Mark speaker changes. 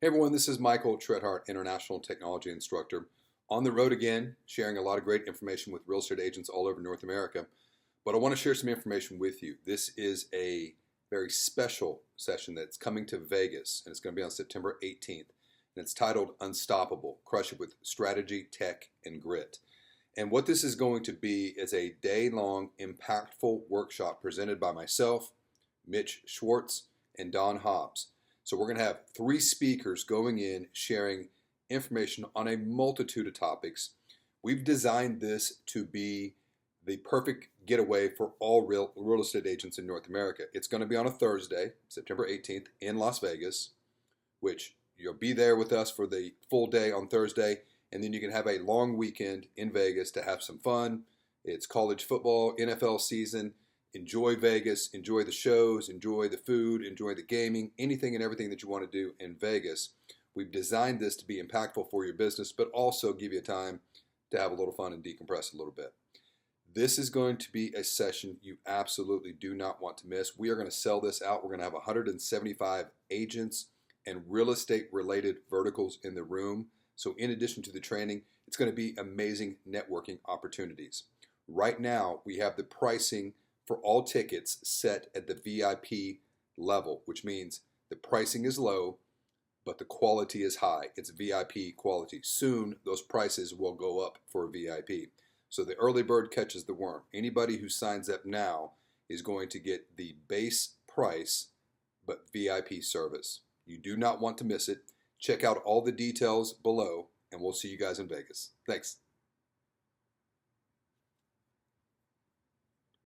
Speaker 1: Hey everyone, this is Michael Tritthart, International Technology Instructor. On the road again, sharing a lot of great information with real estate agents all over North America. But I want to share some information with you. This is a very special session that's coming to Vegas, and it's going to be on September 18th. And it's titled Unstoppable, Crush It with Strategy, Tech, and Grit. And what this is going to be is a day-long, impactful workshop presented by myself, Mitch Schwartz, and Don Hobbs. So we're going to have 3 speakers going in sharing information on a multitude of topics. We've designed this to be the perfect getaway for all real estate agents in North America. It's going to be on a Thursday, September 18th in Las Vegas, which you'll be there with us for the full day on Thursday, and then you can have a long weekend in Vegas to have some fun. It's college football, NFL season. Enjoy Vegas, enjoy the shows, enjoy the food, enjoy the gaming, anything and everything that you want to do in Vegas. We've designed this to be impactful for your business, but also give you time to have a little fun and decompress a little bit. This is going to be a session you absolutely do not want to miss. We are going to sell this out. We're going to have 175 agents and real estate related verticals in the room. So in addition to the training, it's going to be amazing networking opportunities. Right now, we have the pricing for all tickets set at the VIP level, which means the pricing is low, but the quality is high. It's VIP quality. Soon, those prices will go up for VIP. So the early bird catches the worm. Anybody who signs up now is going to get the base price, but VIP service. You do not want to miss it. Check out all the details below, and we'll see you guys in Vegas. Thanks.